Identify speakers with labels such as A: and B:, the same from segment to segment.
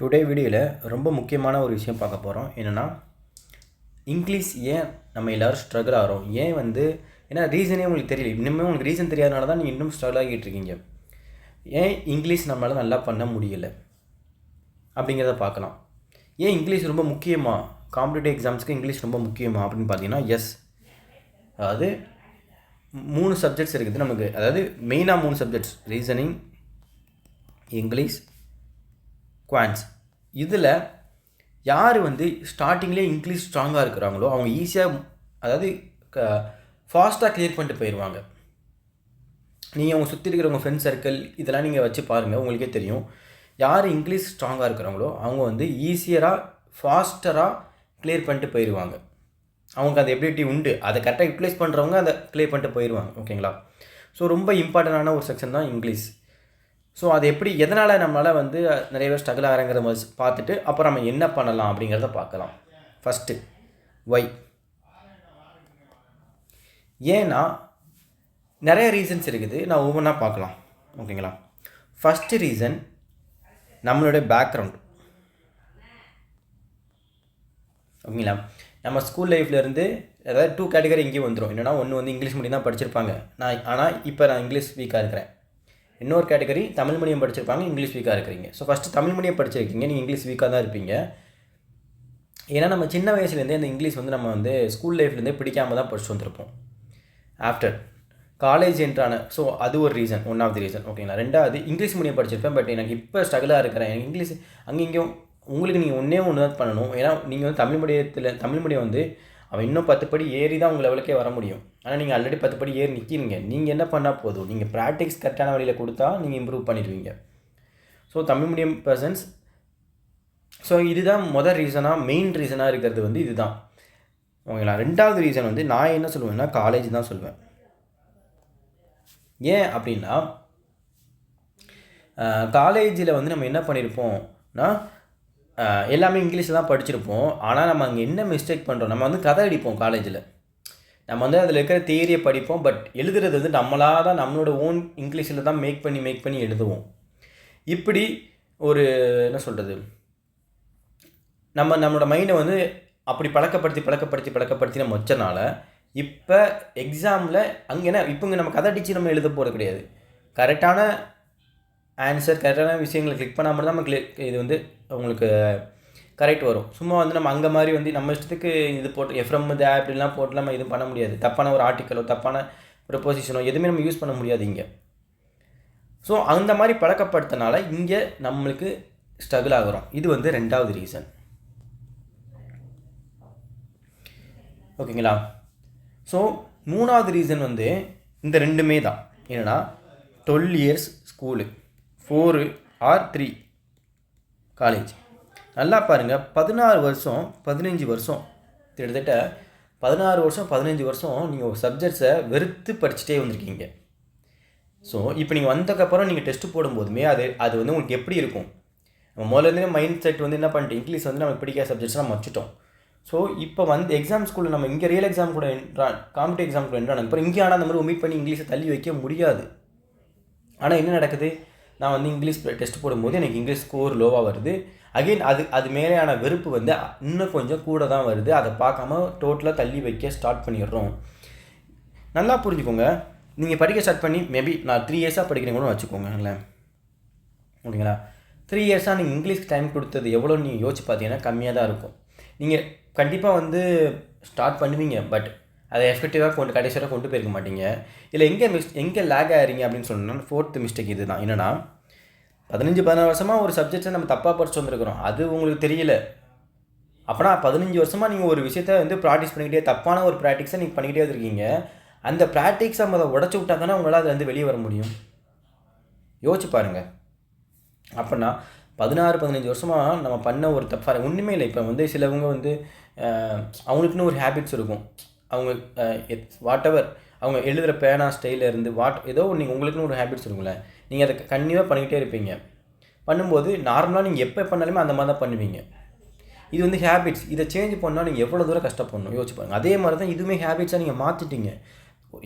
A: Today வீடியோவில் ரொம்ப முக்கியமான ஒரு விஷயம் பார்க்க போகிறோம். என்னென்னா, இங்கிலீஷ் ஏன் நம்ம எல்லோரும் ஸ்ட்ரகிள் ஆகிறோம், ஏன் ஏன்னா ரீசனே உங்களுக்கு தெரியல. இன்னுமே உங்களுக்கு ரீசன் தெரியாதனால தான் நீங்கள் இன்னும் ஸ்ட்ரகிள் ஆகிட்டு இருக்கீங்க. ஏன் இங்கிலீஷ் நம்மளால் நல்லா பண்ண முடியலை அப்படிங்கிறத பார்க்கலாம். ஏன் இங்கிலீஷ் ரொம்ப முக்கியமா, காம்படிட்டிவ் எக்ஸாம்ஸ்க்கு இங்கிலீஷ் ரொம்ப முக்கியமா அப்படின்னு பார்த்தீங்கன்னா, எஸ். அதாவது 3 சப்ஜெக்ட்ஸ் இருக்குது நமக்கு. அதாவது மெயினாக 3 சப்ஜெக்ட்ஸ்: ரீசனிங், இங்கிலீஷ், குவான்ஸ். இதில் யார் ஸ்டார்டிங்லேயே இங்கிலீஷ் ஸ்ட்ராங்காக இருக்கிறாங்களோ அவங்க ஈஸியாக, அதாவது ஃபாஸ்ட்டாக கிளியர் பண்ணிட்டு போயிடுவாங்க. நீங்கள் அவங்க சுற்றி இருக்கிறவங்க ஃப்ரெண்ட் சர்க்கிள் இதெல்லாம் நீங்கள் வச்சு பாருங்கள், உங்களுக்கே தெரியும். யார் இங்கிலீஷ் ஸ்ட்ராங்காக இருக்கிறாங்களோ அவங்க ஈஸியராக ஃபாஸ்டராக கிளியர் பண்ணிட்டு போயிடுவாங்க. அவங்களுக்கு அந்த எபிலிட்டி உண்டு. அதை கரெக்டாக யூட்டிலைஸ் பண்ணுறவங்க அதை கிளியர் பண்ணிட்டு போயிடுவாங்க. ஓகேங்களா? ஸோ ரொம்ப இம்பார்ட்டண்டான ஒரு செக்ஷன் தான் இங்கிலீஷ். ஸோ அது எதனால் நம்மளால் நிறைய பேர் ஸ்ட்ரகிள் ஆகிறாங்கிறத பார்த்துட்டு அப்புறம் நம்ம என்ன பண்ணலாம் அப்படிங்கிறத பார்க்கலாம். First why. ஏன்னா நிறைய ரீசன்ஸ் இருக்குது, நான் ஒவ்வொன்றா பார்க்கலாம். ஓகேங்களா? ஃபஸ்ட்டு ரீசன் நம்மளுடைய பேக்ரவுண்ட். ஓகேங்களா? நம்ம ஸ்கூல் லைஃப்லேருந்து அதாவது 2 கேட்டகரி இங்கேயும் வந்துடும். என்னென்னா, ஒன்று இங்கிலீஷ் மீடியம் தான் படிச்சிருப்பாங்க, ஆனால் இப்போ நான் இங்கிலீஷ் வீக்காக இருக்கிறேன். இன்னொரு கேட்டகரி தமிழ் மீடியம் படிச்சிருப்பாங்க, இங்கிலீஷ் வீக்காக இருக்கிறீங்க. ஸோ ஃபஸ்ட்டு தமிழ் மீடியம் படிச்சிருக்கீங்க, நீங்கள் இங்கிலீஷ் வீக்காக தான் இருப்பீங்க. ஏன்னா நம்ம சின்ன வயசுலேருந்தே அந்த இங்கிலீஷ் நம்ம ஸ்கூல் லைஃப்லேருந்தே பிடிக்காம தான் படிச்சுட்டு வந்திருப்போம். ஆஃப்டர் காலேஜ் என்ட்ரான, ஸோ அது ஒரு reason, one of the reason. ஓகேங்களா? ரெண்டாவது, இங்கிலீஷ் மீடியம் படிச்சிருப்பேன், பட் எனக்கு இப்போ ஸ்ட்ரகிளாக இருக்கிறேன். எனக்கு இங்கிலீஷ் அங்கே இங்கேயும் உங்களுக்கு நீங்கள் ஒன்று தான் பண்ணணும். ஏன்னா நீங்கள் தமிழ் மீடியம் அவன் இன்னும் 10 படி ஏறி தான் உங்கள் லெவலுக்கே வர முடியும். ஆனால் நீங்கள் ஆல்ரெடி 10 படி ஏறி நிற்கிறீங்க. நீங்கள் என்ன பண்ணால் போதும், நீங்கள் ப்ராக்டிக்ஸ் கரெக்டான வழியில் கொடுத்தா நீங்கள் இம்ப்ரூவ் பண்ணிடுவீங்க. So Tamil medium persons, so இதுதான் மெயின் ரீசனாக இருக்கிறது இதுதான். ஓகேங்களா? ரெண்டாவது ரீசன் நான் என்ன சொல்லுவேன்னா, காலேஜ் தான் சொல்லுவேன். ஏன் அப்படின்னா, காலேஜில் நம்ம என்ன பண்ணியிருப்போம்னா, எல்லாமே இங்கிலீஷில் தான் படிச்சிருப்போம். ஆனால் நம்ம அங்கே என்ன மிஸ்டேக் பண்ணுறோம், நம்ம கதை அடிப்போம் காலேஜில். நம்ம அதில் இருக்கிற தியரியை படிப்போம், பட் எழுதுறது நம்மளாக தான் நம்மளோட ஓன் இங்கிலீஷில் தான் மேக் பண்ணி எழுதுவோம். இப்படி ஒரு என்ன சொல்கிறது, நம்மளோட மைண்டை அப்படி பழக்கப்படுத்தி நம்ம வச்சனால இப்போ எக்ஸாமில் ஏன்னா இப்போ நம்ம கதை அடித்து நம்ம எழுத போகிறது கிடையாது. கரெக்டான ஆன்சர், கரெக்டான விஷயங்களை கிளிக் பண்ணாமல் தான் நம்ம இது உங்களுக்கு கரெக்ட் வரும். சும்மா நம்ம அங்கே மாதிரி நம்ம இஷ்டத்துக்கு இது போட்டு எஃப்எம் இது அப்படிலாம் போட்டு நம்ம இது பண்ண முடியாது. தப்பான ஒரு ஆர்டிக்கலோ தப்பான ப்ரொபோசிஷனோ எதுவுமே நம்ம யூஸ் பண்ண முடியாது இங்கே. ஸோ அந்த மாதிரி பழக்கப்படுத்தினால இங்கே நம்மளுக்கு ஸ்ட்ரகிள் ஆகிறோம். இது ரெண்டாவது ரீசன். ஓகேங்களா? ஸோ மூணாவது ரீசன் இந்த ரெண்டுமே தான். என்னென்னா, 12 இயர்ஸ் ஸ்கூலு, 4 or 3 காலேஜ். நல்லா பாருங்கள், 16 வருஷம் 15 வருஷம், கிட்டத்தட்ட 16 வருஷம் 15 வருஷம் நீங்கள் ஒரு சப்ஜெக்ட்ஸை வெறுத்து படிச்சுட்டே வந்திருக்கீங்க. ஸோ இப்போ நீங்கள் வந்ததுக்கப்புறம் நீங்கள் டெஸ்ட்டு போடும்போதுமே அது உங்களுக்கு எப்படி இருக்கும்? நம்ம முதல்லேருந்தே மைண்ட் செட் என்ன பண்ணிட்டு, இங்கிலீஷ் நமக்கு பிடிக்காத சப்ஜெக்ட்ஸ் நம்ம வச்சுட்டோம். ஸோ இப்போ எக்ஸாம் ஸ்கூலில் நம்ம இங்கே ரியல் எக்ஸாம் கூட காம்படிட்டிவ் எக்ஸாம் கூட என்றான் அப்புறம் இங்கே ஆனால் அந்த மாதிரி ஒமிட் பண்ணி இங்கிலீஷை தள்ளி வைக்க முடியாது. ஆனால் என்ன நடக்குது, நான் இங்கிலீஷ் டெஸ்ட் போடும்போது எனக்கு இங்கிலீஷ் ஸ்கோர் லோவாக வருது. அகெயின் அது மேலேயான வெறுப்பு இன்னும் கொஞ்சம் கூட தான் வருது. அதை பார்க்காம டோட்டலாக தள்ளி வைக்க ஸ்டார்ட் பண்ணிடுறோம். நல்லா புரிஞ்சுக்கோங்க, நீங்கள் படிக்க ஸ்டார்ட் பண்ணி மேபி நான் 3 இயர்ஸாக படிக்கிறீங்கன்னு வச்சுக்கோங்களேன். ஓகேங்களா? 3 இயர்ஸாக நீங்கள் இங்கிலீஷ் டைம் கொடுத்தது எவ்வளோ நீங்கள் யோசிச்சு பார்த்தீங்கன்னா கம்மியாக தான் இருக்கும். நீங்கள் கண்டிப்பாக ஸ்டார்ட் பண்ணுவீங்க, பட் அதை எஃபெக்டிவாக கடைசியாக கொண்டு போயிருக்க மாட்டீங்க. இல்லை எங்கே லேக் ஆகிறீங்க அப்படின்னு சொன்னால் 4th மிஸ்டேக் இது தான். என்னென்னா, 15-16 வருஷமாக ஒரு சப்ஜெக்டை நம்ம தப்பாக படிச்சு வந்துருக்கிறோம், அது உங்களுக்கு தெரியல. அப்போனா 15 வருஷமாக நீங்கள் ஒரு விஷயத்தை ப்ராக்டிஸ் பண்ணிக்கிட்டே, தப்பான ஒரு ப்ராக்டிக்ஸை நீங்கள் பண்ணிக்கிட்டே வந்துருக்கீங்க. அந்த ப்ராக்டிக்ஸை நம்ம உடச்சி விட்டா தானே உங்களால் அது வெளியே வர முடியும். யோசிச்சு பாருங்கள். அப்படின்னா 16-15 வருஷமாக நம்ம பண்ண ஒரு தப்பாக ஒன்றுமே இல்லை. இப்போ சிலவங்க அவங்களுக்குன்னு ஒரு ஹேபிட்ஸ் இருக்கும். அவங்க வாட் எவர் அவங்க எழுதுகிற பேனா ஸ்டைலில் இருந்து ஏதோ நீங்கள் உங்களுக்குன்னு ஒரு ஹேபிட்ஸ் இருக்கும்ல, நீங்கள் அதை கண்டினியூவாக பண்ணிக்கிட்டே இருப்பீங்க. பண்ணும்போது நார்மலாக நீங்கள் எப்போ பண்ணாலுமே அந்த மாதிரி தான் பண்ணுவீங்க. இது ஹேபிட்ஸ். இதை சேஞ்ச் பண்ணால் நீங்கள் எவ்வளோ தூரம் கஷ்டப்படணும் யோசிச்சு பாருங்கள். அதே மாதிரி தான் இதுவுமே ஹேபிட்ஸாக நீங்கள் மாற்றிட்டீங்க.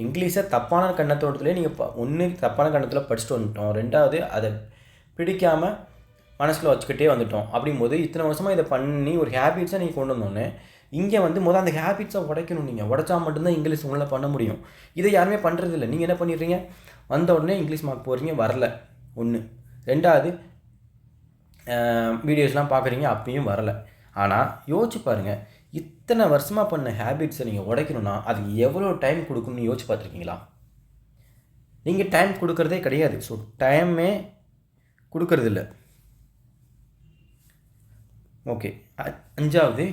A: இங்கிலீஷை தப்பான கண்ணத்தோடத்துலேயே நீங்கள் ஒன்று தப்பான கண்ணத்தில் படிச்சுட்டு வந்துட்டோம். ரெண்டாவது அதை பிடிக்காமல் மனசில் வச்சுக்கிட்டே வந்துட்டோம். அப்படிங்கும்போது இத்தனை வருஷமாக இதை பண்ணி ஒரு ஹேபிட்ஸாக நீங்கள் கொண்டு வந்தோடனே இங்கே வந்து அந்த ஹேபிட்ஸை உடைக்கணும். நீங்கள் உடைச்சா மட்டும்தான் இங்கிலீஷ் உங்களால் பண்ண முடியும். இதை யாருமே பண்ணுறதில்ல. நீங்கள் என்ன பண்ணிடுறீங்க, வந்த உடனே இங்கிலீஷ் மார்க் போடுறீங்க, வரல ஒன்று. ரெண்டாவது வீடியோஸ்லாம் பார்க்குறீங்க, அப்பயும் வரலை. ஆனால் யோசிச்சு பாருங்கள், இத்தனை வருஷமாக பண்ண ஹேபிட்ஸை நீங்கள் உடைக்கணும்னா அதுக்கு எவ்வளோ டைம் கொடுக்கணும்னு யோசிச்சு பார்த்துருக்கீங்களா? நீங்கள் டைம் கொடுக்குறதே கிடையாது. ஸோ டைமே கொடுக்கறதில்ல. ஓகே, அஞ்சாவது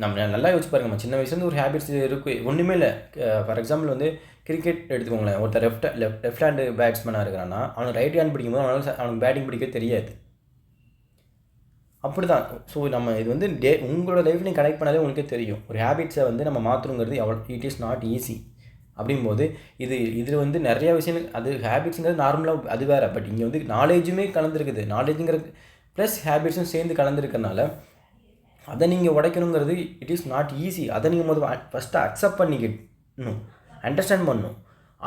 A: நம்ம நல்லா யோசிச்சு பாருங்க. நம்ம சின்ன வயசுலேருந்து ஒரு ஹேபிட்ஸ் இருக்குது, ஒன்றுமே இல்லை. ஃபார் எக்ஸாம்பிள் வந்து கிரிக்கெட் எடுத்துக்கோங்களேன். ஒருத்தர் லெஃப்ட் ஹேண்டு பேட்ஸ்மேனாக இருக்கிறான்னா அவனுக்கு ரைட் ஹேண்ட் பிடிக்கும்போது அவனுக்கு பேட்டிங் பிடிக்க தெரியாது. அப்படி தான். ஸோ நம்ம இது வந்து உங்களோட லைஃப் நீங்கள் கனெக்ட் பண்ணாலே உங்களுக்கே தெரியும். ஒரு ஹேபிட்ஸை வந்து நம்ம மாற்றணுங்கிறது இட் இஸ் நாட் ஈஸி. அப்படிங்கும்போது இதில் வந்து நிறைய விஷயங்கள், அது ஹேபிட்ஸுங்கிறது நார்மலாக அது வேறு. பட் இங்கே வந்து நாலேஜுமே கலந்துருக்குது. நாலேஜுங்கிற ப்ளஸ் ஹேபிட்ஸும் சேர்ந்து கலந்துருக்கனால அதை நீங்கள் உடைக்கணுங்கிறது இட் இஸ் நாட் ஈஸி. அதை நீங்கள் ஃபஸ்ட்டு அக்செப்ட் பண்ணிக்கணும், அண்டர்ஸ்டாண்ட் பண்ணணும்.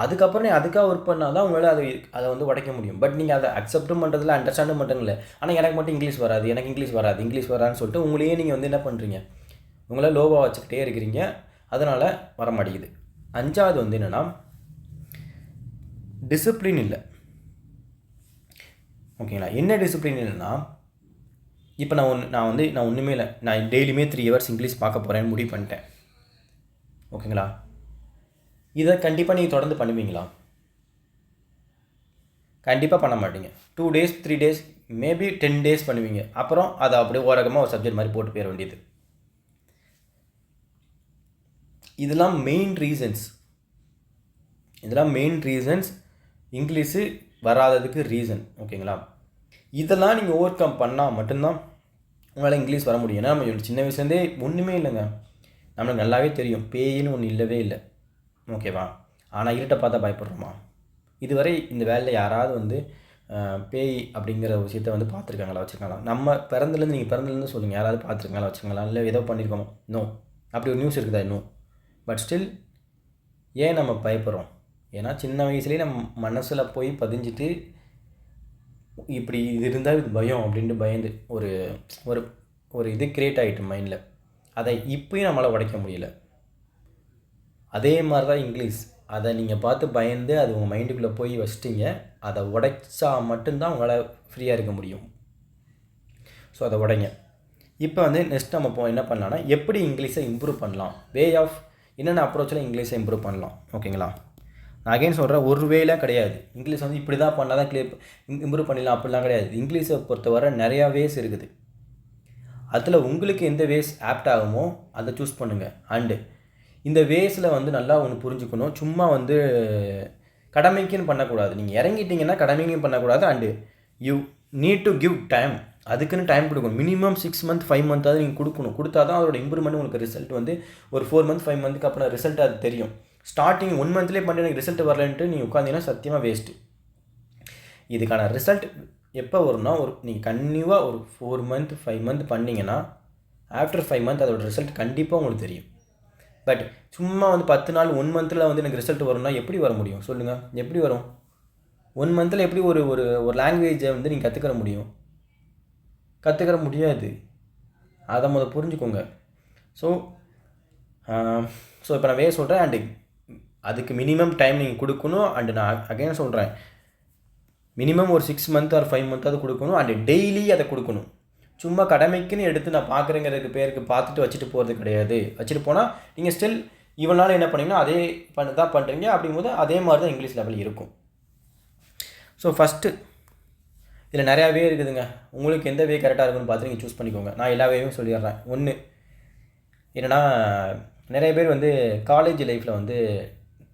A: அதுக்கப்புறம் அதுக்காக ஒர்க் பண்ணால் தான் உங்களால் அதை வந்து உடைக்க முடியும். பட் நீங்கள் அதை அக்செப்டும் பண்ணுறதில்ல, அண்டர்ஸ்டாண்டும் பண்ணுறதில்ல. ஆனால் எனக்கு மட்டும் இங்கிலீஷ் வராது, எனக்கு இங்கிலீஷ் வராதுன்னு சொல்லிட்டு உங்களையே நீங்கள் வந்து என்ன பண்ணுறீங்க, உங்களை லோவாக வச்சுக்கிட்டே இருக்கிறீங்க. அதனால் வர மாட்டேங்குது. அஞ்சாவது வந்து என்னென்னா டிசிப்ளின் இல்லை. ஓகேங்களா? என்ன டிசிப்ளின் இல்லைன்னா, இப்போ நான் ஒன்றுமே இல்லை, நான் டெய்லியுமே 3 hours இங்கிலீஷ் பார்க்க போகிறேன்னு முடிவு பண்ணிட்டேன். ஓகேங்களா? இதை கண்டிப்பாக நீங்கள் தொடர்ந்து பண்ணுவீங்களா? கண்டிப்பாக பண்ண மாட்டீங்க. 2 days 3 days மேபி 10 days பண்ணுவீங்க. அப்புறம் அதை அப்படியே ஓரகமாக ஒரு சப்ஜெக்ட் மாதிரி போட்டு போயிட வேண்டியது. இதெல்லாம் மெயின் ரீசன்ஸ் இங்கிலீஷு வராததுக்கு ரீசன். ஓகேங்களா? இதெல்லாம் நீங்கள் ஓவர் கம் பண்ணால் மட்டும்தான் உங்களால் இங்கிலீஷ் வர முடியும். ஏன்னா நம்ம சின்ன வயசுலேருந்தே ஒன்றுமே இல்லைங்க, நம்மளுக்கு நல்லாவே தெரியும் பேயின்னு ஒன்று இல்லவே இல்லை. ஓகேவா? ஆனால் இருட்டை பார்த்தா பயப்படுறோமா? இதுவரை இந்த வேலையில் யாராவது வந்து பேய் அப்படிங்கிற விஷயத்தை வந்து பார்த்துருக்காங்களா, வச்சுருக்காங்களா? நம்ம நீங்கள் பிறந்தலேருந்து சொல்லுங்கள், யாராவது பார்த்துருக்காங்களா, வச்சுருக்காங்களா? இல்லை ஏதோ பண்ணியிருக்கோமா? நோ. அப்படி ஒரு நியூஸ் இருக்குதா? இன்னும். பட் ஸ்டில் ஏன் நம்ம பயப்படுறோம்? ஏன்னா சின்ன வயசுலேயே நம்ம மனசில் போய் பதிஞ்சிட்டு இப்படி இது இருந்தால் இது பயம் அப்படின்ட்டு பயந்து ஒரு ஒரு ஒரு இது க்ரியேட் ஆகிட்டு மைண்டில். அதை இப்போயும் நம்மளால் உடைக்க முடியல. அதே மாதிரி தான் இங்கிலீஷ். அதை நீங்கள் பார்த்து பயந்து அது உங்கள் மைண்டுக்குள்ளே போய் வச்சிட்டிங்க. அதை உடைச்சா மட்டும்தான் உங்களால் ஃப்ரீயாக இருக்க முடியும். ஸோ அதை உடைங்க. இப்போ வந்து நெக்ஸ்ட் நம்ம என்ன பண்ணலான்னா, எப்படி இங்கிலீஷை இம்ப்ரூவ் பண்ணலாம், வே ஆஃப் என்னென்ன அப்ரோச்சில் இங்கிலீஷை இம்ப்ரூவ் பண்ணலாம். ஓகேங்களா? நான் அகைன் சொல்கிறேன், ஒரு வேலாம் கிடையாது. இங்கிலீஷ் வந்து இப்படி தான் பண்ணால் தான் இம்ப்ரூவ் பண்ணிடலாம் அப்படிலாம் கிடையாது. இங்கிலீஷை பொறுத்தவரை நிறையா வேஸ் இருக்குது. அதில் உங்களுக்கு எந்த வேஸ் ஆப்ட் ஆகுமோ அதை சூஸ் பண்ணுங்கள். அண்டு இந்த வேஸில் வந்து நல்லா ஒன்று புரிஞ்சுக்கணும். சும்மா வந்து கடமைக்குன்னு பண்ணக்கூடாது. நீங்கள் இறங்கிட்டீங்கன்னா கடமைக்குன்னு பண்ணக்கூடாது. And you need to give time. அதுக்குன்னு டைம் கொடுக்கணும். மினிமம் 6 months 5 months நீங்கள் கொடுக்கணும். கொடுத்தா தான் அதோட இம்ப்ரூவ்மெண்ட் உங்களுக்கு ரிசல்ட் வந்து ஒரு 4 months 5 months அப்புறம் ரிசல்ட் அது தெரியும். ஸ்டார்டிங் 1 monthலேயே பண்ணி எனக்கு ரிசல்ட் வரலன்ட்டு நீங்கள் உட்காந்தீங்கன்னா சத்தியமாக வேஸ்ட்டு. இதுக்கான ரிசல்ட் எப்போ வரும்னா, நீங்கள் கன்டினியூவாக ஒரு 4 months 5 months பண்ணிங்கன்னா ஆஃப்டர் 5 months அதோட ரிசல்ட் கண்டிப்பாக உங்களுக்கு தெரியும். பட் சும்மா வந்து 10 நாள் 1 monthல வந்து எனக்கு ரிசல்ட் வரும்னா எப்படி வர முடியும் சொல்லுங்கள்? எப்படி வரும்? 1 monthல எப்படி ஒரு ஒரு ஒரு லாங்குவேஜை வந்து நீங்கள் கற்றுக்கிற முடியும்? கற்றுக்கிற முடியாது. அதை முதல்ல புரிஞ்சுக்கோங்க. ஸோ இப்போ நான் சொல்கிறேன். அண்டு அதுக்கு மினிமம் டைம் நீங்கள் கொடுக்கணும். அண்டு நான் அகைன் சொல்கிறேன், மினிமம் ஒரு 6 months or 5 months அது கொடுக்கணும். அண்டு டெய்லி அதை கொடுக்கணும். சும்மா கடமைக்குன்னு எடுத்து நான் பார்க்குறேங்கிறதுக்கு பேருக்கு பார்த்துட்டு வச்சுட்டு போகிறது கிடையாது. வச்சுட்டு போனால் நீங்கள் ஸ்டில் இவனால் என்ன பண்ணிங்கன்னா அதே தான் பண்ணுறீங்க. அப்படிங்கும்போது அதே மாதிரி தான் இங்கிலீஷ் லெவல் இருக்கும். ஸோ ஃபஸ்ட்டு இதில் நிறையா வே இருக்குதுங்க. உங்களுக்கு எந்த வே கரெக்டாக இருக்குன்னு பார்த்து நீங்கள் சூஸ் பண்ணிக்கோங்க. நான் எல்லா வேவும் சொல்லிடுறேன். ஒன்று என்னென்னா, நிறைய பேர் வந்து காலேஜ் லைஃப்பில் வந்து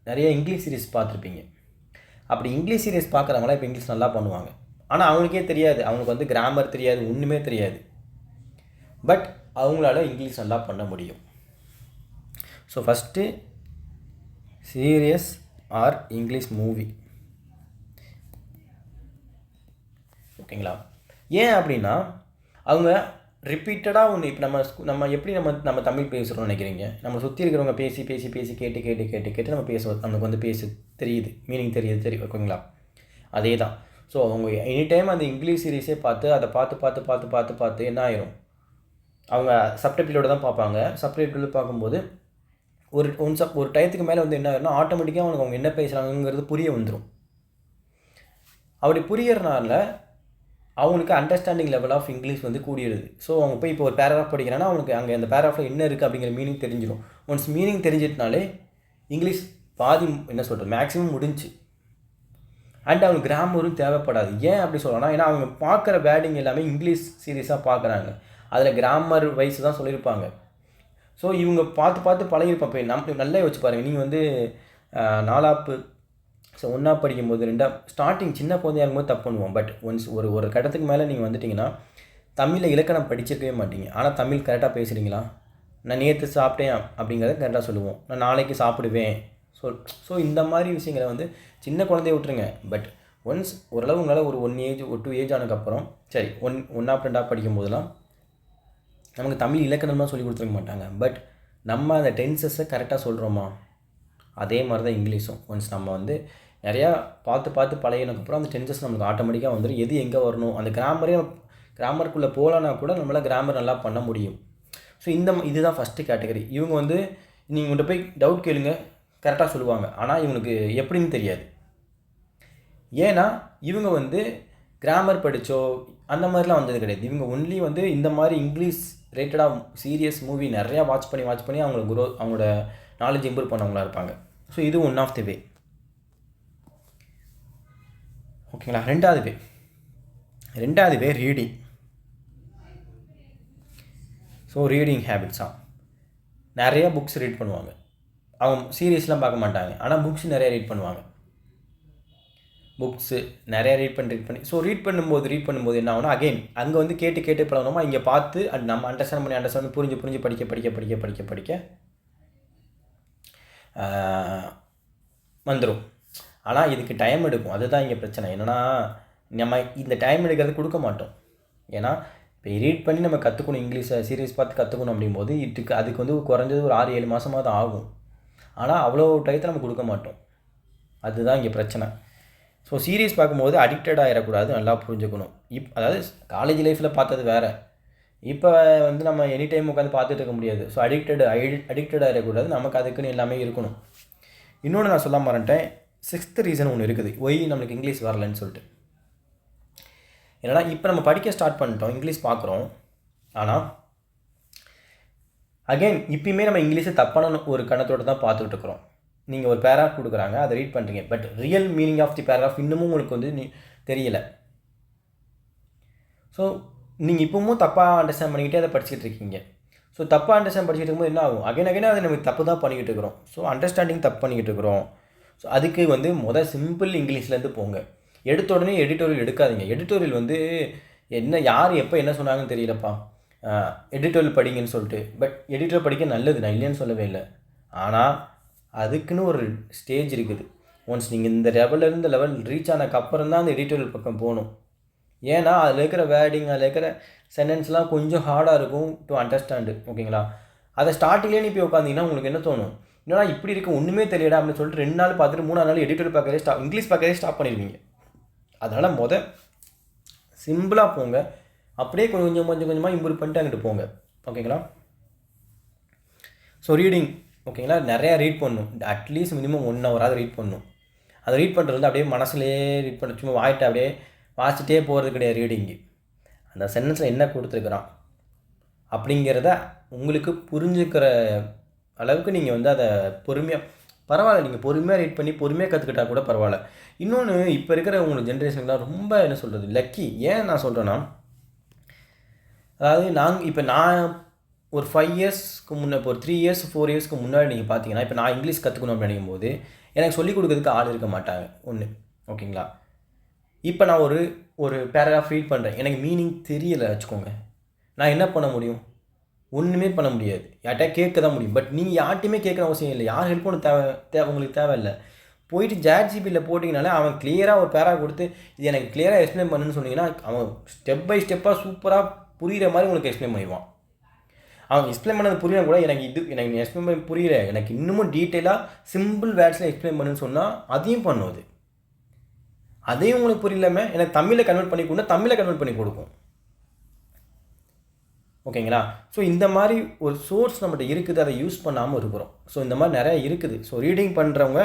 A: நிறைய இங்கிலீஷ் சீரிஸ் பார்த்துருப்பீங்க. அப்படி இங்கிலீஷ் சீரிஸ் பார்க்குறவங்களாம் இப்போ இங்கிலீஷ் நல்லா பண்ணுவாங்க. ஆனால் அவங்களுக்கே தெரியாது, அவங்களுக்கு வந்து கிராமர் தெரியாது, ஒன்றுமே தெரியாது. பட் அவங்களால இங்கிலீஷ் நல்லா பண்ண முடியும். So first series or English movie. ஓகேங்களா? ஏன் அப்படின்னா அவங்க ரிப்பீட்டடாக ஒன்று இப்போ நம்ம எப்படி நம்ம தமிழ் பேசுகிறோம்னு நினைக்கிறீங்க? நம்ம சுற்றி இருக்கிறவங்க பேசி பேசி பேசி கேட்டு கேட்டு கேட்டு கேட்டு நம்ம பேசுவோம். நமக்கு வந்து பேச தெரியுது, மீனிங் தெரியுது. ஓகேங்களா? அதே தான். ஸோ அவங்க எனி டைம் அந்த இங்கிலீஷ் சீரீஸே பார்த்து அதை பார்த்து என்ன ஆயிரும், அவங்க சப்டைட்டிலோட தான் பார்ப்பாங்க. சப்டைட்டில் பார்க்கும்போது ஒரு டயத்துக்கு மேலே வந்து என்ன ஆயிரும்னா ஆட்டோமேட்டிக்காக அவங்க என்ன பேசுகிறாங்கிறது புரிய வந்துடும். அப்படி புரியறனால அவனுக்கு அண்டர்ஸ்டாண்டிங் லெவல் ஆஃப் இங்கிலீஷ் வந்து கூடிடுது. ஸோ அவங்க போய் இப்போ ஒரு பேராகிராஃப் படிக்கிறான்னா அவனுக்கு அங்கே அந்த பேராகிராஃபில் என்ன இருக்குது அப்படிங்கிற மீனிங் தெரிஞ்சிடும். ஒன்ஸ் மீனிங் தெரிஞ்சிட்டனாலே இங்கிலீஷ் பாதி என்ன சொல்கிறது மேக்ஸிமம் முடிஞ்சு. அண்ட் அவனுக்கு கிராமரும் தேவைப்படாது. ஏன் அப்படி சொல்லலாம், ஏன்னா அவங்க பார்க்குற வேர்டிங் எல்லாமே இங்கிலீஷ் சீரியஸாக பார்க்குறாங்க. அதில் கிராமர் வைஸ் தான் சொல்லியிருப்பாங்க. ஸோ இவங்க பார்த்து பழகிருப்பாங்க. இப்போ நம்ம நல்லா யோசிச்சு பாருங்கள். நீங்கள் வந்து 4ஆப்பு ஸோ 1ஆப் படிக்கும்போது 2ஆப் ஸ்டார்டிங் சின்ன குழந்தையாக இருக்கும்போது தப்பு பண்ணுவோம். பட் ஒன்ஸ் ஒரு கட்டத்துக்கு மேலே நீங்கள் வந்துட்டிங்கன்னா தமிழில் இலக்கணம் படிச்சிருக்கவே மாட்டீங்க. ஆனால் தமிழ் கரெக்டாக பேசுகிறீங்களா, நான் நேற்று சாப்பிட்டேன் அப்படிங்கிறத கரெக்டாக சொல்லுவோம், நான் நாளைக்கு சாப்பிடுவேன். ஸோ இந்த மாதிரி விஷயங்களை வந்து சின்ன குழந்தைய விட்டுருங்க. பட் ஒன்ஸ் ஓரளவு உங்களால் ஒரு 1 ஏஜ் ஒரு 2 ஏஜ் ஆனதுக்கப்புறம் சரி 1ஆப் 2ஆப் படிக்கும்போதெல்லாம் நமக்கு தமிழ் இலக்கணமாக சொல்லி கொடுத்துருக்க மாட்டாங்க. பட் நம்ம அந்த டென்சஸை கரெக்டாக சொல்கிறோமா, அதே மாதிரி தான் இங்கிலீஷும். ஒன்ஸ் நம்ம வந்து நிறையா பார்த்து பழகினதுக்கப்புறம் அந்த டென்சஸ் நம்மளுக்கு ஆட்டோமேட்டிக்காக வந்துடும். எது எங்கே வரணும், அந்த கிராமருக்குள்ளே போகலன்னா கூட நம்மளால் கிராமர் நல்லா பண்ண முடியும். ஸோ இதுதான் ஃபஸ்ட்டு கேட்டகரி. இவங்க வந்து நீங்கள் உங்கள்கிட்ட போய் டவுட் கேளுங்க, கரெக்டாக சொல்லுவாங்க. ஆனால் இவனுக்கு எப்படின்னு தெரியாது. ஏன்னா இவங்க வந்து கிராமர் படித்தோ அந்த மாதிரிலாம் வந்தது கிடையாது. இவங்க ஒன்லி வந்து இந்த மாதிரி இங்கிலீஷ் ரிலேட்டடாக சீரியஸ் மூவி நிறையா வாட்ச் பண்ணி அவங்களோட நாலேஜ் இம்ப்ரூவ் பண்ணவங்களா இருப்பாங்க. ஸோ இது ஒன் ஆஃப் தி வே. ஓகேங்களா. ரெண்டாவது வே ரீடிங். ஸோ ரீடிங் ஹேபிட்ஸாக நிறையா புக்ஸ் ரீட் பண்ணுவாங்க. அவங்க சீரியஸ்லாம் பார்க்க மாட்டாங்க, ஆனால் புக்ஸ் நிறையா ரீட் பண்ணுவாங்க. புக்ஸு நிறையா ரீட் பண்ணி ஸோ ரீட் பண்ணும்போது என்ன ஆகும்னா அகெயின் அங்கே வந்து கேட்டு பழகணுமா, இங்கே பார்த்து அண்ட் நம்ம அண்டர்ஸ்டாண்ட் பண்ணி புரிஞ்சு படிக்க வந்துடும். ஆனால் இதுக்கு டைம் எடுக்கும். அதுதான் இங்கே பிரச்சனை. என்னென்னா நம்ம இந்த டைம் எடுக்கிறது கொடுக்க மாட்டோம். ஏன்னா இப்போ ரீட் பண்ணி நம்ம கற்றுக்கணும், இங்கிலீஷை சீரியஸ் பார்த்து கற்றுக்கணும் அப்படிங்கும்போது அதுக்கு வந்து குறைஞ்சது ஒரு 6-7 மாதமாக தான் ஆகும். ஆனால் அவ்வளோ டயத்தை நம்ம கொடுக்க மாட்டோம். அதுதான் இங்கே பிரச்சனை. ஸோ சீரியஸ் பார்க்கும்போது அடிக்டட் ஆகிடக்கூடாது, நல்லா புரிஞ்சுக்கணும். அதாவது காலேஜ் லைஃப்பில் பார்த்தது வேறு, இப்போ வந்து நம்ம எனி டைம் உட்காந்து பார்த்துட்டு இருக்க முடியாது. ஸோ அடிக்டட் ஆகிடக்கூடாது, நமக்கு அதுக்குன்னு எல்லாமே இருக்கணும். இன்னொன்று நான் சொல்ல மறந்துட்டேன், 6th ரீசன் ஒன்று இருக்குது ஒய் நம்மளுக்கு இங்கிலீஷ் வரலன்னு சொல்லிட்டு. ஏன்னா இப்போ நம்ம படிக்க ஸ்டார்ட் பண்ணிட்டோம், இங்கிலீஷ் பார்க்குறோம். ஆனால் அகெயின் இப்பயுமே நம்ம இங்கிலீஷை தப்பான ஒரு கணத்தோடு தான் பார்த்துக்கிட்டு இருக்கிறோம். நீங்கள் ஒரு பேராகிராஃப் கொடுக்குறாங்க, அதை ரீட் பண்ணுறீங்க. But real meaning of the paragraph இன்னமும் உங்களுக்கு வந்து தெரியலை. ஸோ நீங்கள் இப்போவும் தப்பாக அண்டர்ஸ்டாண்ட் பண்ணிக்கிட்டே அதை படிச்சுட்டு இருக்கீங்க. ஸோ தப்பாக அண்டர்ஸ்டாண்ட் படிச்சுட்டு இருக்கும்போது என்ன ஆகும், அகைன் அதை நம்ம தப்பு தான் பண்ணிக்கிட்டு இருக்கிறோம். ஸோ அண்டர்ஸ்டாண்டிங் தப்பு பண்ணிக்கிட்டு இருக்கிறோம். ஸோ அதுக்கு வந்து சிம்பிள் இங்கிலீஷ்லேருந்து போங்க. எடுத்த உடனே எடிட்டோரியல் எடுக்காதீங்க. எடிட்டோரியல் வந்து யார் எப்போ என்ன சொன்னாங்கன்னு தெரியலப்பா, எடிட்டோரியல் படிங்கன்னு சொல்லிட்டு. பட் எடிட்டோரியல் படிக்க நல்லது, நான் இல்லைன்னு சொல்லவே இல்லை. ஆனால் அதுக்குன்னு ஒரு ஸ்டேஜ் இருக்குது. ஒன்ஸ் நீங்கள் இந்த லெவல் ரீச் ஆனதுக்கப்புறம் தான் அந்த எடிட்டோரியல் பக்கம் போகணும். ஏன்னா அதில் இருக்கிற வேர்டிங், அதில் இருக்கிற சென்டென்ஸ்லாம் கொஞ்சம் ஹார்டாக இருக்கும் டு அண்டர்ஸ்டாண்டு. ஓகேங்களா. அதை ஸ்டார்டிங்லேயே நீ போய் உட்காந்திங்கன்னா உங்களுக்கு என்ன தோணும், என்னன்னா இப்படி இருக்க ஒன்றுமே தெரியடா அப்படின்னு சொல்லிட்டு 2 நாள் பார்த்துட்டு 3ஆவது நாள் எடிட்டோரியல் பார்க்கறதே இங்கிலீஷ் பார்க்கறதே ஸ்டாப் பண்ணிடுவீங்க. அதனால் சிம்பிளாக போங்க, அப்படியே கொஞ்சம் கொஞ்சமாக இம்ப்ரூவ் பண்ணிட்டு அங்கிட்டு போங்க. ஓகேங்களா. ஸோ ரீடிங் ஓகேங்களா, நிறையா ரீட் பண்ணணும். அட்லீஸ்ட் மினிமம் 1 ஹவராவது ரீட் பண்ணணும். அதை ரீட் பண்ணுறது வந்து அப்படியே மனசுலேயே ரீட் பண்ண, சும்மா வாய்ட்டு அப்படியே வாசிச்சிட்டே போகிறது கிடையாது. ரீடிங்கு அந்த சென்டென்ஸில் என்ன கொடுத்துருக்குறான் அப்படிங்கிறத உங்களுக்கு புரிஞ்சுக்கிற அளவுக்கு நீங்கள் வந்து அதை பொறுமையாக பரவாயில்ல, நீங்கள் பொறுமையாக ரீட் பண்ணி பொறுமையாக கற்றுக்கிட்டா கூட பரவாயில்ல. இன்னொன்று இப்போ இருக்கிற உங்களுக்கு ஜென்ரேஷனுக்குலாம் ரொம்ப என்ன சொல்கிறது லக்கி. ஏன் நான் சொல்கிறேன்னா, அதாவது நான் ஒரு 5 இயர்ஸ்க்கு முன்னே, இப்போ ஒரு 3 இயர்ஸ் 4 இயர்ஸ்க்கு முன்னாடி நீங்கள் பார்த்தீங்கன்னா, இப்போ நான் இங்கிலீஷ் கற்றுக்கணும் அப்படிங்கும் போது எனக்கு சொல்லிக் கொடுக்கறதுக்கு ஆள் இருக்க மாட்டாங்க ஒன்று. ஓகேங்களா. இப்போ நான் ஒரு பேராகிராஃப் ரீட் பண்ணுறேன், எனக்கு மீனிங் தெரியலை வச்சுக்கோங்க, நான் என்ன பண்ண முடியும், ஒன்றுமே பண்ண முடியாது. யார்கிட்ட கேட்க தான் முடியும். பட் நீங்கள் யார்ட்டையுமே கேட்குற அவசியம் இல்லை, யார் ஹெல்ப் பண்ண உங்களுக்கு தேவையில்லை. போயிட்டு ChatGPTயில் போட்டிங்கனாலே அவன் கிளியராக ஒரு பேராகிராஃப் கொடுத்து இது எனக்கு கிளியராக எக்ஸ்பிளைன் பண்ணுன்னு சொன்னீங்கன்னா அவன் ஸ்டெப் பை ஸ்டெப்பாக சூப்பராக புரிகிற மாதிரி உங்களுக்கு எக்ஸ்பிளைன் பண்ணிடுவான். அவங்க எக்ஸ்பிளைன் பண்ணது புரியல கூட, எனக்கு எக்ஸ்பிளைன் பண்ணி புரியல, எனக்கு இன்னமும் டீட்டெயிலாக சிம்பிள் வேர்ட்ஸில் எக்ஸ்பிளைன் பண்ணுன்னு சொன்னால் அதையும் பண்ணுவது. அதையும் உங்களுக்கு புரியலாமல் எனக்கு தமிழில் கன்வெர்ட் பண்ணி கொடுத்தா தமிழில் கன்வெர்ட் பண்ணி கொடுக்கும். ஓகேங்களா? ஸோ இந்த மாதிரி ஒரு சோர்ஸ் நம்மகிட்ட இருக்குது, அதை யூஸ் பண்ணாமல் இருக்கிறோம். ஸோ இந்த மாதிரி நிறையா இருக்குது. ஸோ ரீடிங் பண்ணுறவங்க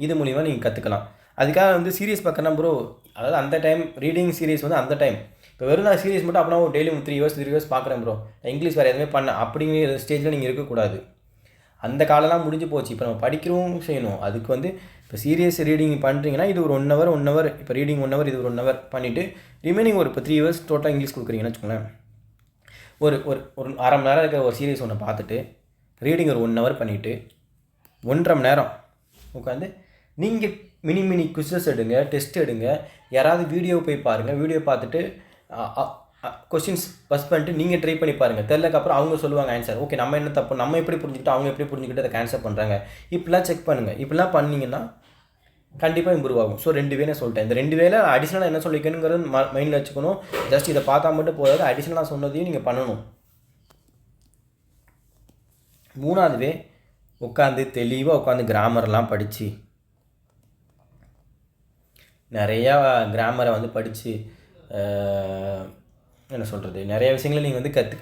A: இது மூலிமா நீங்கள் கற்றுக்கலாம். அதுக்காக வந்து சீரியஸ் பார்க்கணும் ப்ரோ, அதாவது அந்த டைம் ரீடிங் சீரியஸ் வந்து அந்த டைம். இப்போ வெறும் நான் சீரியஸ் மட்டும் அப்படின்னா டெய்லி 3 இயர்ஸ் பார்க்குறேன் ப்ரோ, இங்கிலீஷ் வேறு எதுவுமே பண்ண அப்படிங்கிற ஸ்டேஜில் நீங்கள் இருக்கக்கூடாது. அந்த காலம்லாம் முடிஞ்சு போச்சு. இப்போ நம்ம படிக்கிறோம் செய்யணும். அதுக்கு வந்து இப்போ சீரியஸ் ரீடிங் பண்ணுறீங்கன்னா இது ஒரு 1 ஹவர் இப்போ ரீடிங் 1 ஹவர், இது ஒரு 1 ஹவர் பண்ணிவிட்டு ரிமைனிங் ஒரு இப்போ 3 இயர்ஸ் டோட்டலாக இங்கிலீஷ் கொடுக்குறீங்கன்னு வச்சுக்கோங்களேன். ஒரு ஒரு ஒரு அரை மணி நேரம் இருக்கிற ஒரு சீரியஸ் ஒன்று பார்த்துட்டு ரீடிங் ஒரு 1 ஹவர் பண்ணிவிட்டு 1.5 மணி நேரம் உட்காந்து நீங்கள் மினி குவிஸஸ் எடுங்க, டெஸ்ட் எடுங்க, யாராவது வீடியோ போய் பாருங்கள். வீடியோ பார்த்துட்டு கொஸ்டின்ஸ் பஸ் பண்ணிட்டு நீங்கள் ட்ரை பண்ணி பாருங்கள். தெரிலக்கப்புறம் அவங்க சொல்லுவாங்க ஆன்சர். ஓகே, நம்ம என்ன தப்பு, நம்ம எப்படி புரிஞ்சுக்கிட்டு அவங்க எப்படி புரிஞ்சுக்கிட்டு அதை ஆன்சர் பண்ணுறாங்க, இப்படிலாம் செக் பண்ணுங்கள். இப்படிலாம் பண்ணிங்கன்னா கண்டிப்பாக இம்ப்ரூவ் ஆகும். ஸோ 2 வே நான் சொல்லிட்டேன். இந்த 2 வேல அடிஷ்னலாக என்ன சொல்லிக்கணுங்கிறது மைண்டில் வச்சுக்கணும். ஜஸ்ட் இதை பார்த்தா மட்டும் போதாது, அடிஷ்னலாக சொன்னதையும் நீங்கள் பண்ணணும். 3வது வே உட்காந்து தெளிவாக உட்காந்து கிராமர்லாம் படித்து நிறையா கிராமரை வந்து படித்து என்ன சொல்கிறது, நிறைய விஷயங்களை நீங்கள் வந்து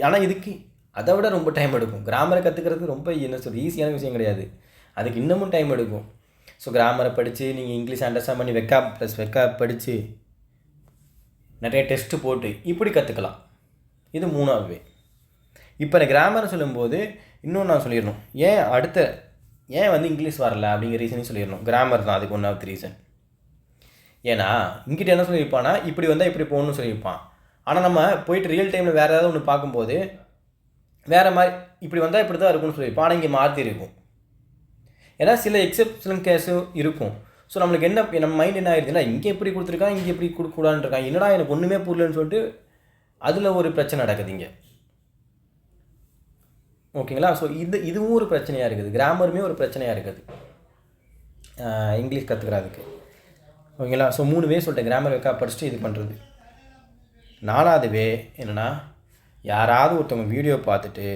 A: ஆனால் இதுக்கு அதை விட ரொம்ப டைம் எடுக்கும். கிராமரை கற்றுக்கிறதுக்கு ரொம்ப என்ன சொல்கிறது ஈஸியான விஷயம் கிடையாது. அதுக்கு இன்னமும் டைம் எடுக்கும். ஸோ கிராமரை படித்து நீங்கள் இங்கிலீஷ் அண்டர்ஸ்டாண்ட் பண்ணி வெக்காப் படித்து நிறைய டெஸ்ட்டு போட்டு இப்படி கற்றுக்கலாம். இது 3வது வே. இப்போ நான் கிராமரை சொல்லும்போது இன்னொன்று நான் சொல்லிடணும். ஏன் வந்து இங்கிலீஷ் வரல அப்படிங்கிற ரீசனையும் சொல்லிடணும். கிராமர் தான் அதுக்கு 1வது ரீசன். ஏன்னா இங்கிட்ட என்ன சொல்லியிருப்பான்னா இப்படி வந்தால் இப்படி போகணும்னு சொல்லியிருப்பான். ஆனால் நம்ம போயிட்டு ரியல் டைமில் வேறு ஏதாவது ஒன்று பார்க்கும்போது வேறு மாதிரி இப்படி வந்தால் இப்படி தான் இருக்கும்னு சொல்லியிருப்பான். ஆனால் இங்கே மாற்றி இருக்கும். ஏன்னா சில எக்ஸப்ஷன் கேஸும் இருக்கும். ஸோ நம்மளுக்கு நம்ம மைண்ட் என்ன ஆகிடுதுன்னா இங்கே எப்படி கொடுத்துருக்கான், இங்கே எப்படி கொடுக்கூடாதுன்னு இருக்கான், என்னடா எனக்கு ஒன்றுமே புரியலன்னு சொல்லிட்டு அதில் ஒரு பிரச்சனை நடக்குது இங்கே. ஓகேங்களா? ஸோ இதுவும் ஒரு பிரச்சனையாக இருக்குது. கிராமருமே ஒரு பிரச்சனையாக இருக்குது இங்கிலீஷ் கற்றுக்கிறதுக்கு. ஓகேங்களா? ஸோ 3 வே சொல்லிட்டேன். கிராமர் வெக்கா படிச்சுட்டு இது பண்ணுறது. 4வது வே என்னென்னா, யாராவது ஒருத்தவங்க வீடியோ பார்த்துட்டு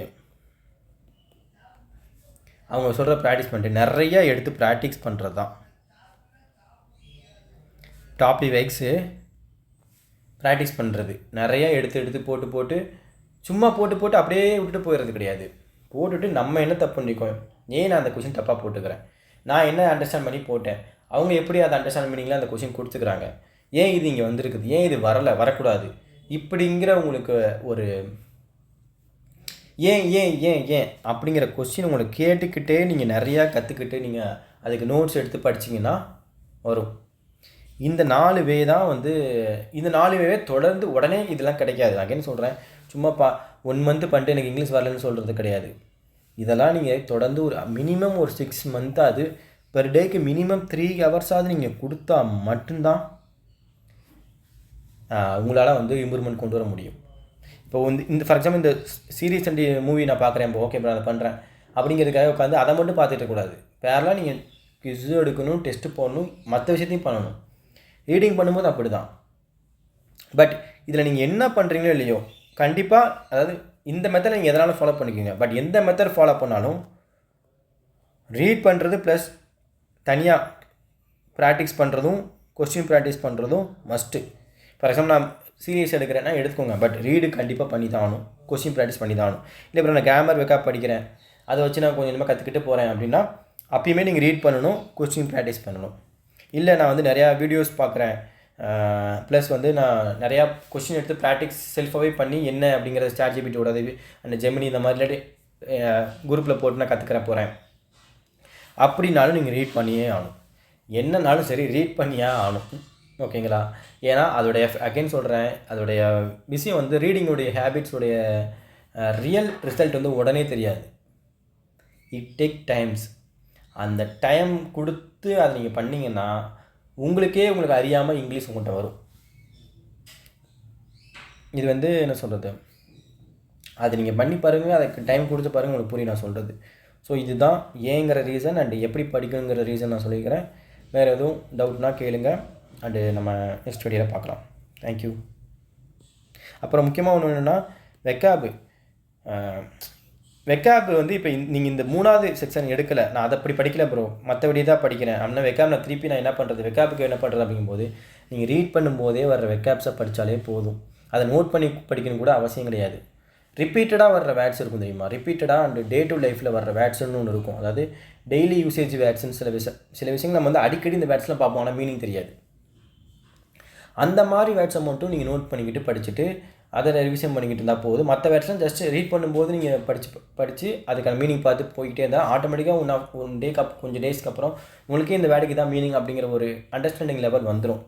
A: அவங்க சொல்கிற ப்ராக்டிஸ் பண்ணிட்டு நிறையா எடுத்து ப்ராக்டிஸ் பண்ணுறது தான். டாபிக் வைஸு ப்ராக்டிஸ் பண்ணுறது. நிறையா எடுத்து போட்டு சும்மா போட்டு அப்படியே விட்டுட்டு போயிடுறது கிடையாது. போட்டுட்டு நம்ம என்ன தப்பு பண்ணிக்கோம், ஏன் நான் அந்த கொஷின் தப்பாக போட்டுக்கிறேன், நான் என்ன அண்டர்ஸ்டாண்ட் பண்ணி போட்டேன், அவங்க எப்படி அதை அண்டர்ஸ்டாண்ட் பண்ணிங்களா அந்த கொஷின் கொடுத்துக்கிறாங்க, ஏன் இது இங்கே வந்திருக்குது, ஏன் இது வரக்கூடாது, இப்படிங்கிற உங்களுக்கு ஒரு ஏன் அப்படிங்கிற கொஸ்டின் உங்களுக்கு கேட்டுக்கிட்டே நீங்கள் நிறையா கற்றுக்கிட்டு நீங்கள் அதுக்கு நோட்ஸ் எடுத்து படிச்சிங்கன்னா வரும். இந்த 4 வே தான் வந்து இந்த 4 வே தொடர்ந்து உடனே இதெல்லாம் கிடைக்காது. அகைன் சொல்கிறேன், சும்மா 1 மந்த் பண்ணிட்டு எனக்கு இங்கிலீஷ் வரலன்னு சொல்கிறது கிடையாது. இதெல்லாம் நீங்கள் தொடர்ந்து ஒரு மினிமம் ஒரு 6 மந்த்தாவது பெர் டேக்கு மினிமம் 3 ஹவர்ஸாவது நீங்கள் கொடுத்தா மட்டும்தான் உங்களால் வந்து இம்ப்ரூவ்மெண்ட் கொண்டு வர முடியும். இப்போ வந்து இந்த ஃபார் எக்ஸாம்பிள் இந்த சீரீஸ் அண்ட் மூவி நான் பார்க்குறேன், இப்போ ஓகே அதை பண்ணுறேன் அப்படிங்கிறதுக்காக உட்காந்து அதை மட்டும் பார்த்துட்டு இருக்கக்கூடாது. பேரெலாம் நீங்கள் குவிஸ் எடுக்கணும், டெஸ்ட்டு போடணும், மற்ற விஷயத்தையும் பண்ணணும். ரீடிங் பண்ணும்போது அப்படி தான். பட் இதில் நீங்கள் என்ன பண்ணுறீங்களோ இல்லையோ கண்டிப்பாக, அதாவது இந்த மெத்தட் நீங்கள் எதனாலும் ஃபாலோ பண்ணிக்கோங்க. பட் எந்த மெத்தட் ஃபாலோ பண்ணாலும் ரீட் பண்ணுறது ப்ளஸ் தனியாக ப்ராக்டிஸ் பண்ணுறதும் கொஸ்டின் ப்ராக்டிஸ் பண்ணுறதும் மஸ்ட்டு. ஃபார் எக்ஸாம்பிள் நான் சீரியஸ் எடுக்கிறேன்னா எடுத்துக்கோங்க, பட் ரீடு கண்டிப்பாக பண்ணி தான் ஆகணும், கொஸ்டின் ப்ராக்டிஸ் பண்ணி தான் ஆகணும். இல்லை இப்போ நான் கிராமர் வெக்காப் படிக்கிறேன், அதை வச்சு நான் கொஞ்சம் கொஞ்சமாக கற்றுக்கிட்டு போகிறேன் அப்படின்னா அப்பயுமே நீங்கள் ரீட் பண்ணணும், கொஸ்டின் ப்ராக்டிஸ் பண்ணணும். இல்லை நான் வந்து நிறையா வீடியோஸ் பார்க்குறேன், ப்ளஸ் வந்து நான் நிறையா கொஸ்டின் எடுத்து ப்ராக்டிஸ் செல்ஃபாகவே பண்ணி என்ன அப்படிங்கிறத ChatGPT உதவி அந்த ஜெமினி இந்த மாதிரி இல்லாட்டி குரூப்பில் போட்டு நான் கற்றுக்கிற போகிறேன் அப்படின்னாலும் நீங்கள் ரீட் பண்ணியே ஆகணும். என்னன்னாலும் சரி ரீட் பண்ணியே ஆகணும். ஓகேங்களா? ஏன்னா அதோடைய அகைன் சொல்கிறேன், அதோடைய விஷயம் வந்து ரீடிங்குடைய ஹேபிட்ஸுடைய ரியல் ரிசல்ட் வந்து உடனே தெரியாது. It take times. அந்த டைம் கொடுத்து அதை நீங்கள் பண்ணிங்கன்னா உங்களுக்கு அறியாமல் இங்கிலீஷ் உங்கள்கிட்ட வரும். இது வந்து என்ன சொல்கிறது, அது நீங்கள் பண்ணி பாருங்கள், அதுக்கு டைம் கொடுத்து பாருங்கள், உங்களுக்கு புரியும் நான் சொல்கிறது. ஸோ இதுதான் ஏங்கிற ரீசன் அண்டு எப்படி படிக்கணுங்கிற ரீசன் நான் சொல்லிக்கிறேன். வேறு எதுவும் டவுட்னா கேளுங்க, அண்டு நம்ம நெக்ஸ்ட் வீடியோவில் பார்க்கலாம். தேங்க்யூ. அப்புறம் முக்கியமாக ஒன்று என்னென்னா வெக்காபு வெக்காப் வந்து இப்போ நீங்கள் இந்த 3வது செக்ஷன் எடுக்கலை, நான் அதை அப்படி படிக்கல ப்ரோ, மற்றபடி தான் படிக்கிறேன் அப்படின்னா வெக்காப் நான் திருப்பி நான் என்ன பண்ணுறது, வெக்காப்புக்கு என்ன பண்ணுறது அப்படிங்கும்போது நீங்கள் ரீட் பண்ணும்போதே வர்ற வெக்காப்ஸை படித்தாலே போதும். அதை நோட் பண்ணி படிக்கணும் கூட அவசியம் கிடையாது. ரிப்பீட்டடாக வர்ற வேர்ட்ஸ் இருக்கும் தெரியுமா, ரிப்பீட்டடாக அண்ட் டே டு லைஃப்பில் வர்ற வேர்ட்ஸ்னு ஒன்று இருக்கும். அதாவது டெய்லி யூசேஜ் வேர்ட்ஸ்ன்னு சில விஷயங்கள் நம்ம வந்து அடிக்கடி இந்த வேர்ட்ஸ்லாம் பார்ப்போம், ஆனால் மீனிங் தெரியாது. அந்த மாதிரி வேர்ட்ஸை மட்டும் நீங்கள் நோட் பண்ணிக்கிட்டு படிச்சுட்டு அதை ரிவிஷன் பண்ணிக்கிட்டு இருந்தால் போதும். மற்ற வேர்ட்ஸ்லாம் ஜஸ்ட் ரீட் பண்ணும்போது நீங்கள் படித்து அதுக்கான மீனிங் பார்த்து போய்கிட்டே இருந்தால் ஆட்டோமேட்டிக்காக ஒன் டேக்கு கொஞ்சம் டேஸ்க்கு அப்புறம் உங்களுக்கே இந்த வேர்டுக்கு தான் மீனிங் அப்படிங்கிற ஒரு அண்டர்ஸ்டாண்டிங் லெவல் வந்துடும்.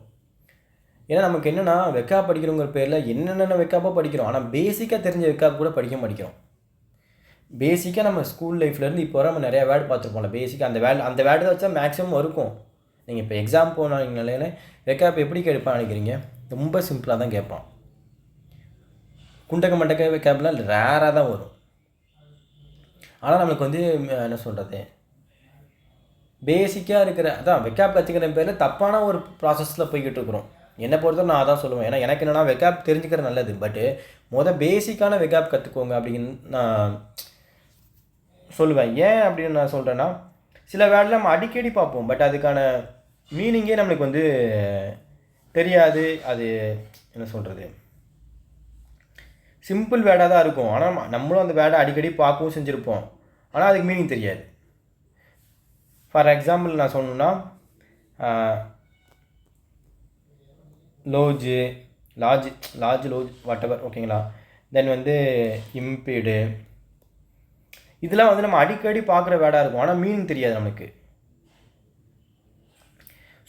A: ஏன்னா நமக்கு என்னென்னா வெக்காப் படிக்கிறோங்கிற பேரில் என்னென்ன வெக்காப்பாக படிக்கிறோம், ஆனால் பேசிக்காக தெரிஞ்ச வெக்காப் கூட படிக்க மாட்டேங்கிறோம். பேசிக்காக நம்ம ஸ்கூல் லைஃப்லேருந்து இப்போ வர நம்ம நிறையா வேர்டு பார்த்துருப்போம்ல, பேசிக்காக அந்த வேர்டு தான் வச்சா மேக்ஸிமம் இருக்கும். நீங்கள் இப்போ எக்ஸாம் போனாங்கனாலே வெக்காப் எப்படி கேட்பான்னு நினைக்கிறீங்க, ரொம்ப சிம்பிளாக தான் கேட்பான். குண்டக்க மண்டக்க வெக்காப்லாம் ரேராக தான் வரும். ஆனால் நம்மளுக்கு வந்து என்ன சொல்கிறது, பேசிக்காக இருக்கிற அதான் வெக்காப் கற்றுக்கிற பேரில் தப்பான ஒரு ப்ராசஸில் போய்கிட்டு இருக்கிறோம். என்னை பொறுத்தவரை நான் அதான் சொல்லுவேன். ஏன்னா எனக்கு என்னென்னா வெக்காப் தெரிஞ்சுக்கிற நல்லது, பட்டு பேசிக்கான வெக்காப் கற்றுக்கோங்க அப்படின்னு நான் சொல்லுவேன். ஏன் அப்படின்னு நான் சொல்கிறேன்னா, சில வேர்டில் நம்ம அடிக்கடி பார்ப்போம், பட் அதுக்கான மீனிங்கே நம்மளுக்கு வந்து தெரியாது. அது என்ன சொல்கிறது, சிம்பிள் வேர்டாக தான் இருக்கும், ஆனால் நம்மளும் அந்த வேர்டை அடிக்கடி பார்க்கவும் செஞ்சுருப்போம், ஆனால் அதுக்கு மீனிங் தெரியாது. ஃபார் எக்ஸாம்பிள் நான் சொன்னேன்னா லாஜ் வாட்டவர், ஓகேங்களா. தென் வந்து இம்பீடு, இதெல்லாம் வந்து நம்ம அடிக்கடி பார்க்குற வேர்டாக இருக்கும், ஆனால் மீனிங் தெரியாது நமக்கு.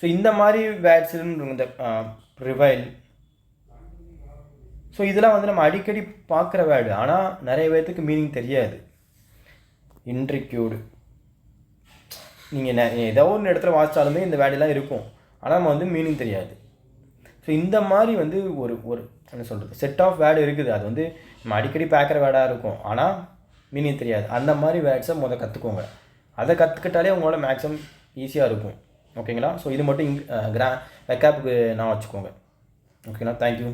A: ஸோ இந்த மாதிரி வேர்ட்ஸ் இந்த ப்ரிவைல், ஸோ இதெல்லாம் வந்து நம்ம அடிக்கடி பார்க்குற வேர்டு, ஆனால் நிறைய பேர்த்துக்கு மீனிங் தெரியாது. இன்ட்ரிக்யூடு, நீங்கள் ஏதோ ஒரு இடத்துல வாசித்தாலுமே இந்த வேர்டெல்லாம் இருக்கும், ஆனால் நம்ம வந்து மீனிங் தெரியாது. ஸோ இந்த மாதிரி வந்து ஒரு என்ன சொல்கிறது, செட் ஆஃப் வேர்டு இருக்குது, அது வந்து நம்ம அடிக்கடி பார்க்குற வேர்டாக இருக்கும், ஆனால் மீனிங் தெரியாது. அந்த மாதிரி வேர்ட்ஸை முதல் கற்றுக்கோங்க. அதை கற்றுக்கிட்டாலே உங்களோட மேக்ஸிமம் ஈஸியாக இருக்கும், ஓகேங்களா. ஸோ இது மட்டும் வெக்காப்புக்கு நான் வச்சுக்கோங்க, ஓகேங்களா. தேங்க்யூ.